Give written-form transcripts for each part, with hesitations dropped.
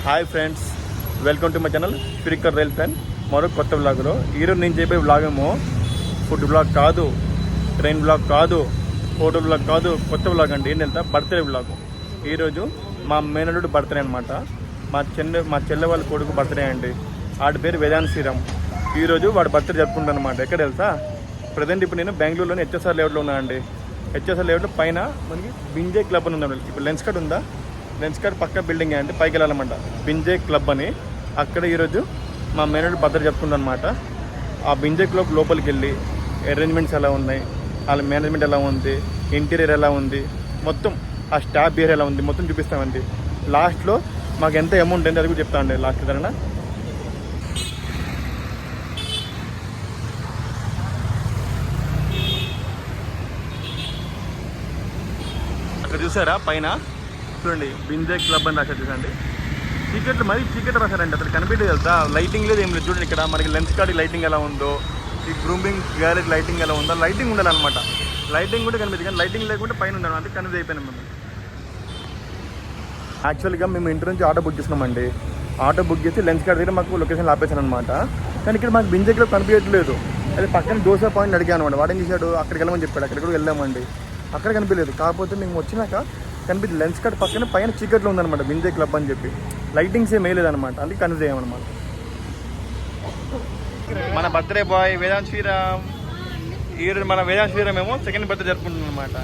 Hi friends, welcome to my channel స్పిరికర్ rail fan. మరో కొత్త వ్లాగ్లో ఈరోజు నేను చెప్పే వ్లాగ్ ఏమో ఫుడ్ వ్లాగ్ కాదు, ట్రైన్ వ్లాగ్ కాదు, ఫోటో వ్లాగ్ కాదు, కొత్త వ్లాగ్ అండి. ఏం తెలుసా, బర్త్డే వ్లాగ్. ఈరోజు మా మేనల్లుడు బర్త్డే అనమాట. మా చెల్లె వాళ్ళ కొడుకు బర్త్డే అండి. వాడి పేరు వేదాంత్ శ్రీరామ్. ఈరోజు వాడు బర్త్డే జరుపుకుంటాను అనమాట. ఎక్కడ తెలుసా, ప్రజెంట్ ఇప్పుడు నేను బెంగళూరులోని హెచ్ఎస్ఆర్ లేఅవుట్లో ఉన్నా అండి. హెచ్ఎస్ఆర్ లేఅవుట్లో పైన మనకి బింజే క్లబ్ అని ఉందండి. ఇప్పుడు లెన్స్ కట్ ఉందా, లెన్స్ కట్ పక్క బిల్డింగ్ అండి, పైకి వెళ్ళాలన్నమాట. బింజే క్లబ్ అని, అక్కడ ఈరోజు మా మేనల్లుడు బర్త్డే జరుపుకుంటాను అనమాట. ఆ బింజే క్లబ్ లోపలికి వెళ్ళి అరేంజ్మెంట్స్ ఎలా ఉన్నాయి, వాళ్ళ మేనేజ్మెంట్ ఎలా ఉంది, ఇంటీరియర్ ఎలా ఉంది, మొత్తం ఆ స్టాఫ్ బిహేవియర్ ఎలా ఉంది మొత్తం చూపిస్తామండి. లాస్ట్లో మాకు ఎంత అమౌంట్ అయింది అది కూడా చెప్తామండి లాస్ట్ ధరన. అక్కడ చూసారా పైన చూడండి, బింజే క్లబ్ అని రాశారు చూడండి. చీకట్లు మరి చీకట్లు రాశారండి, అసలు కనిపించలేదు తెలుసా. లైటింగ్ లేదు, ఏం లేదు. చూడండి ఇక్కడ మనకి లెన్స్ కార్డ్ లైటింగ్ ఎలా ఉందో, ఈ గ్రూమింగ్ గ్యారేజ్ లైటింగ్ ఎలా ఉందో, లైటింగ్ ఉండాలన్నమాట. లైటింగ్ కూడా కనిపించింది, కానీ లైటింగ్ లేకుంటే పైన ఉండాలి, అంటే కన్ఫ్యూజ్ అయిపోయినాం మేము. యాక్చువల్గా మేము ఇంటి నుంచి ఆటో బుక్ చేసినామండి. ఆటో బుక్ చేసి లెన్స్ కార్డ్ దగ్గర మాకు లొకేషన్ ఆపేసాను అనమాట. కానీ ఇక్కడ మాకు బింజే క్లబ్ కనిపించట్లేదు. అది పక్కన దోశ పాయింట్ అడిగాను అనమాట. వాడేం చేశాడు, అక్కడికి వెళ్ళమని చెప్పాడు. అక్కడికి కూడా వెళ్ళామండి, అక్కడ కనిపించలేదు. కాకపోతే మేము వచ్చినాక కనిపించింది లెన్స్ కార్డ్ పక్కన పైన చీకట్లో ఉందన్నమాట బింజే క్లబ్ అని చెప్పి. లైటింగ్స్ ఏం వేయలేదన్నమాట, అందుకే కన్ఫ్యూజ్ అయ్యామన్నమాట. మన బర్త్డే బాయ్ వేదాంత్ శ్రీరామ్. ఈరోజు మన వేదాంత్ శ్రీరామ్ ఏమో సెకండ్ బర్త్డే జరుపుకుంటున్నాం అనమాట.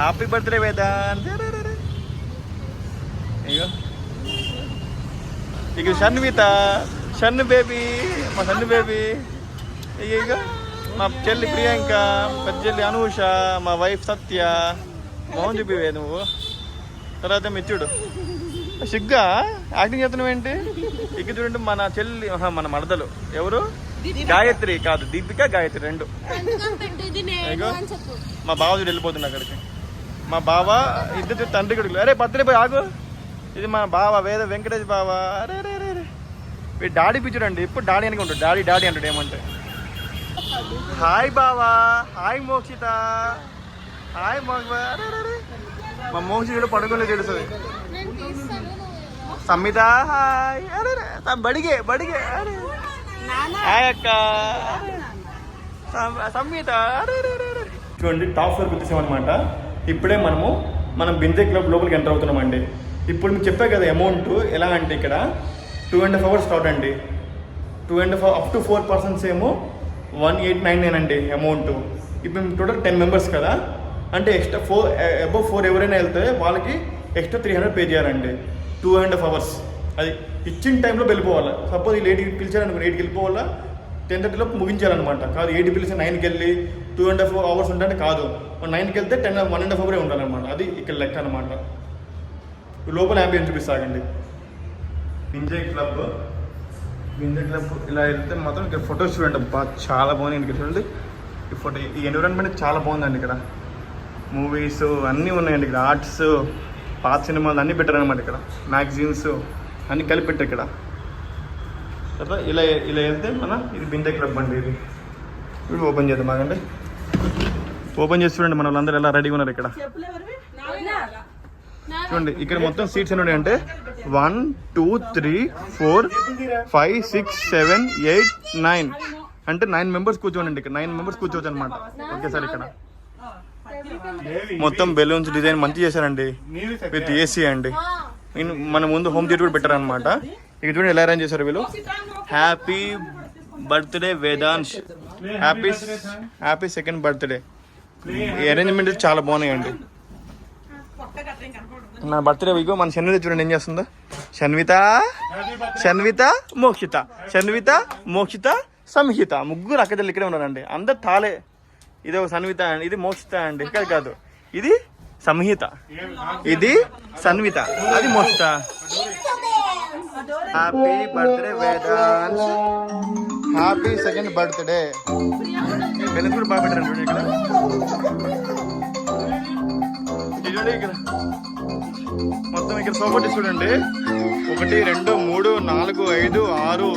Happy birthday Vedant. ఇక షన్విత, షన్ను బేబీ, మా షన్ను బేబీ. ఇక మా చెల్లి ప్రియాంక, పెద్ద చెల్లి అనూష, మా వైఫ్ సత్య. మోహన్ చూపివే నువ్వు. తర్వాత మిచ్చుడు సిగ్గా యాక్టింగ్ చేస్తున్నావు ఏంటి? ఇక చూడండి మన చెల్లి, మన మరదలు ఎవరు, గాయత్రి కాదు దీపిక, గాయత్రి రెండు. మా బావ చూడు వెళ్ళిపోతుంది అక్కడికి. మా బావ ఇద్దరు తండ్రి కొడుకులు. అరే బర్త్డే పోయి ఆగు, ఇది మా బావ వేద వెంకటేష్ బావ. అరే అరే అరే వీడు డాడీ పిచ్చుడండి, ఇప్పుడు డాడీ అని ఉంటాడు, డాడీ డాడీ అంటాడు ఏమంటే. హాయ్ బావా, హాయ్ మోక్షిత, హాయ్ మోక్ష. మా మోక్షిత పడుకోలేదు తెలుస్తుంది. సమ్మిత హాయ్. అరే బడిగే బడిగే. అరే హాయ్ అక్క సమ్మిత. చూడండి టాప్ ఫ్లోర్కి వచ్చేసామన్నమాట. ఇప్పుడే మనం బింజే క్లబ్ లోపలికి ఎంటర్ అవుతున్నామండి. ఇప్పుడు మీకు చెప్పే కదా అమౌంట్ ఎలా అంటే, ఇక్కడ 2.5 hours స్టార్ట్ అండి. 2.5 up to 4 persons ఏమో 1899 అండి అమౌంట్. ఇప్పుడు మేము టోటల్ 10 members కదా, అంటే ఎక్స్ట్రా 4 above 4 ఎవరైనా వెళ్తే వాళ్ళకి ఎక్స్ట్రా 300 పే చేయాలండి. 2.5 hours అది ఇచ్చిన టైంలో వెళ్ళిపోవాలి. సపోజ్ వీళ్ళు 8కి పిలిచారనుకో, 8కి వెళ్ళిపోవాలా, 10:30 లోపు ముగించాలన్నమాట. కాదు 8కి పిలిచి 9కి వెళ్ళి 2.5 hours ఉంటే కాదు, 9కి వెళ్తే 1.5 hours ఉండాలన్నమాట. అది ఇక్కడ లెక్క అనమాట. లోపల అంబియన్స్ చూపిస్తాగండి. బింజే క్లబ్ ఇలా వెళ్తే మాత్రం ఇక్కడ ఫొటోస్ చూడండి, చాలా బాగున్నాయి. ఇక్కడ చూడండి ఈ ఫోటో, ఈ ఎన్విరాన్మెంట్ చాలా బాగుందండి. ఇక్కడ మూవీస్ అన్నీ ఉన్నాయండి. ఇక్కడ ఆర్ట్స్, పాత సినిమాలు అన్నీ పెట్టారు అనమాట. ఇక్కడ మ్యాగజైన్స్ అన్నీ కలిపి పెట్టారు ఇక్కడ. తర్వాత ఇలా వెళ్తే ఇది బింజే క్లబ్ అండి. ఇది ఇప్పుడు ఓపెన్ చేద్దాం బాగండి. ఓపెన్ చేసి చూడండి మన వాళ్ళందరూ ఎలా రెడీగా ఉన్నారు. ఇక్కడ చూడండి, ఇక్కడ మొత్తం సీట్స్ ఎన్ని ఉన్నాయంటే 1 2 3 4 5 6 7 8 9 అంటే 9 members కూర్చోండి. ఇక్కడ 9 members కూర్చోవచ్చు అనమాట ఓకేసారి. ఇక్కడ మొత్తం బెలూన్స్ డిజైన్ మంచి చేశారండి, విత్ ఏసీ అండి. మన ముందు హోమ్ థియేటర్ కూడా పెట్టారనమాట. ఇక్కడ చూడండి ఎలా అరేంజ్ చేశారు వీళ్ళు. Happy birthday Vedansh, happy second birthday. ఈ అరేంజ్మెంట్ చాలా బాగున్నాయండి. నా బర్త్డే వీక్ మన షన్విత చూడండి ఏం చేస్తుందో. షన్విత మోక్షిత, షన్విత మోక్షిత సంహిత, ముగ్గురు అక్కజల్లు ఇక్కడే ఉన్నారండి. అందరు తాలే. ఇది ఒక షన్విత అండి, ఇది మోక్షిత అండి, ఇక్కడ కాదు ఇది సంహిత, ఇది షన్విత, అది Mokshita. Happy birthday Vedansh, happy second birthday. Balloons కూడా బాగా పెట్టారండి ఇక్కడ. చూడండి ఇక్కడ మొత్తం ఇక్కడ సోఫా చూడండి, 1 2 3 4 5 6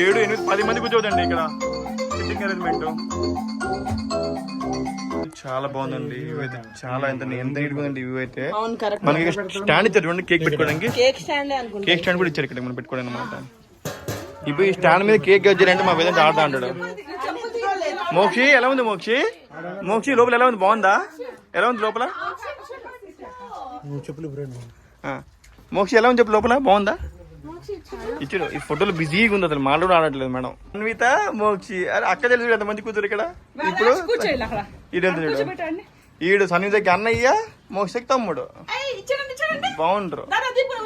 7 8 10 మంది కూర్చోదండి ఇక్కడ సిట్టింగ్ అరేంజ్మెంట్. చాలా బాగుందండి వ్యూ అయితే. చాలా ఎంత నీట్ ఉందండి వ్యూ అయితే. అవును కరెక్ట్. మనకి స్టాండ్ ఇచ్చారు చూడండి కేక్ పెట్టుకోవడానికి. కేక్ స్టాండ్ అనుకుంటా. కేక్ స్టాండ్ కూడా ఇచ్చారు ఇక్కడ మనం పెట్టుకోవడానికి అనమాట. ఇప్పుడు ఈ స్టాండ్ మీద కేక్ గజ్జారంటే మా వేదంత ఆడుతా అంటాడు. మోక్షి ఎలా ఉంది మోక్షి? మోక్షి లోపల ఎలా ఉంది? బాగుందా? ఎలా ఉంది లోపల? మోక్షి ఎలా ఉంది చెప్పు లోపల? బాగుందా? ఇచ్చాడు. ఈ ఫోటోలు బిజీగా ఉంది, అసలు మాట్లాడు ఆడట్లేదు మేడం. అన్విత మోక్షి అరే అక్క తెలుసు ఎంత మంచి కూతురు ఇక్కడ. ఇప్పుడు ఈడు సన్నిధకి అన్నయ్య, మోక్షకి తమ్ముడు. బాగుండ్రు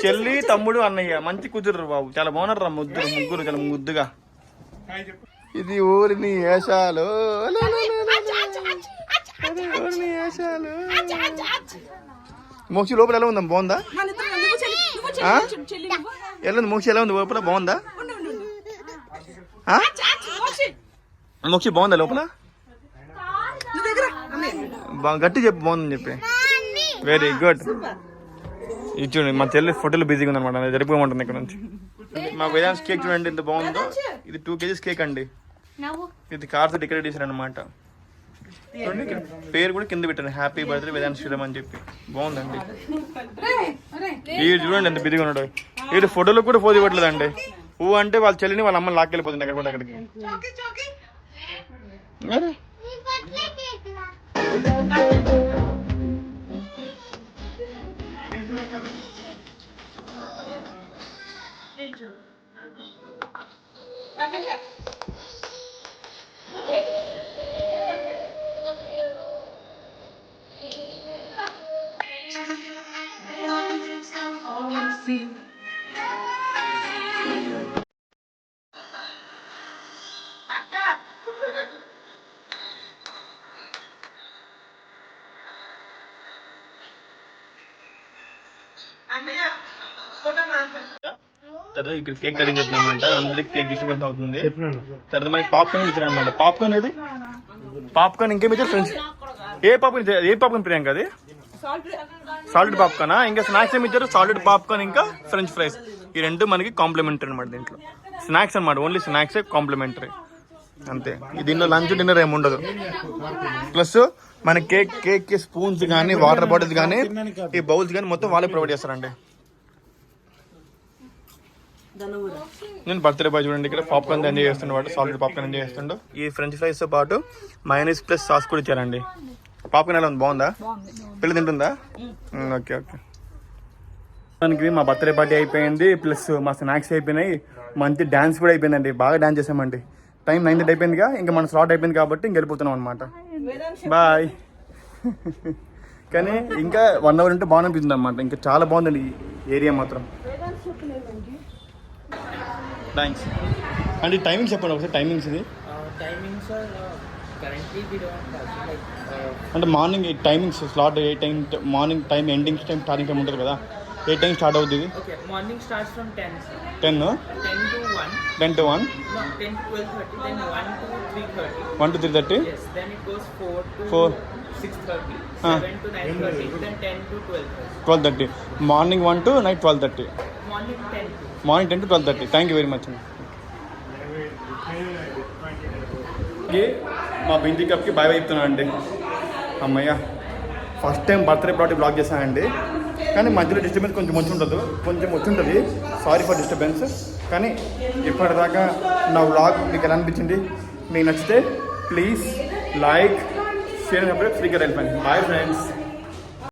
చెల్లి తమ్ముడు అన్నయ్య. మంచి కూతురు బాబు, చాలా బాగున్నారు రా ముగ్గురు చాలా ముద్దుగా. ఇది ఊరిని వేషాలు, ఊరిని వేషాలు. మోక్షి లోపల ఎలా ఉందా? బాగుందా? ఎలా ఉంది మోక్షి? ఎలా ఉంది లోపల? బాగుందా మోక్షి? బాగుందా లోపల? గట్టి చెప్పు బాగుందని చెప్పి. Very good. ఇది చూడండి మా చెల్లి ఫోటోలు బిజీగా ఉందన్నమాట, జరిపోమంటుంది ఇక్కడ నుంచి. మా వేదాంశ్ కేక్ చూడండి ఎంత బాగుందో. ఇది 2 kgs కేక్ అండి. ఇది కార్తో డెకరేట్ చేశారు అనమాట. చూడండి ఇక్కడ పేరు కూడా కింద పెట్టాను, హ్యాపీ బర్త్డే వేదాంశ్ శ్రీరామ్ అని చెప్పి. బాగుందండి. ఈ చూడండి ఎంత బిజీగా ఉన్నాడు. వీడు ఫోటోలో కూడా పోజు ఇవ్వట్లేదండి. అంటే వాళ్ళ చెల్లిని వాళ్ళ అమ్మని లాక్కెళ్ళిపోతుంది అక్కడ కూడా అక్కడికి. తర్వాత ఇక్కడ కేక్ కటింగ్ చేస్తున్నామంట. అందరికి కేక్ డిస్ట్రిబ్యూట్ అవుతుంది. తర్వాత మనకి పాప్కార్న్ ఇచ్చారు అనమాట. పాప్కార్న్ ఏది? పాప్కార్న్ ఇంకేం ఇచ్చారు ఫ్రెండ్స్? ఏ పాప్కార్న్ ప్రియాంక? అది సాల్టెడ్ పాప్కార్నా? ఇంకా స్నాక్స్ ఏమి ఇచ్చారు? సాల్టెడ్ పాప్కార్న్ ఇంకా ఫ్రెంచ్ ఫ్రైస్. ఈ రెండు మనకి కాంప్లిమెంటరీ అనమాట. దీంట్లో స్నాక్స్ అనమాట, ఓన్లీ స్నాక్స్ కాంప్లిమెంటరీ అంతే. దీంట్లో లంచ్ డిన్నర్ ఏమి ఉండదు. ప్లస్ మన కేక్ స్పూన్స్ కానీ, వాటర్ బాటిల్స్ కానీ, ఈ బౌల్స్ కానీ మొత్తం వాళ్ళే ప్రొవైడ్ చేస్తారండి. నేను బర్త్డే బాయ్ చూడండి ఇక్కడ పాప్కార్న్ ఎంజాయ్ చేస్తున్నాడు, సాలిడ్ పాప్కార్న్ ఎంజాయ్ చేస్తుండో. ఈ ఫ్రెంచ్ ఫ్రైస్ తో పాటు మయోనీస్ ప్లస్ సాస్ కూడా ఇచ్చారండి. పాప్కార్న్ ఎలా ఉంది? బాగుందా? పిల్ల తింటుందా? Okay okay. దానికి మా బర్త్డే పార్టీ అయిపోయింది, ప్లస్ మా స్నాక్స్ అయిపోయినాయి, మంచి డాన్స్ కూడా అయిపోయిందండి. బాగా డాన్స్ చేసామండి. టైం 9 అయిపోయిందిగా, ఇంకా మన స్లాట్ అయిపోయింది కాబట్టి ఇంక వెళ్ళిపోతున్నాం అనమాట. బాయ్. కానీ ఇంకా 1 hour ఉంటే బాగా అనిపిస్తుంది అనమాట. ఇంకా చాలా బాగుందండి ఈ ఏరియా మాత్రం. థ్యాంక్స్ అండి. టైమింగ్స్ చెప్పండి ఒకసారి. టైమింగ్స్ ఇది అంటే మార్నింగ్ టైమింగ్స్ స్లాట్ ఏ time? Morning time, ending time, starting time ఉంటుంది కదా, ఏ టైం స్టార్ట్ అవుతుంది ఇది? Morning starts from 10 10 10 to 1 no 10 to 12:30 then 1 to 3:30 1 to 3:30 yes then it goes 4 to 6:30 7 to 9:30 then 10 to 12:30 morning 1 to night 12:30 morning 10 to 12:30. Thank you very much అండి. మా బింది కప్కి bye bye చెప్తున్నాను అండి. అమ్మయ్య first time birthday party blog చేశానండి. కానీ మధ్యలో disturbance కొంచెం వచ్చి ఉంటుంది. Sorry for disturbance. కానీ ఇప్పటిదాకా నా వ్లాగ్ మీకు ఎలా అనిపించింది? మీకు నచ్చితే ప్లీజ్ లైక్, షేర్, సబ్స్క్రైబ్. ఫ్రీగా వెళ్ళిపోయింది. Bye friends.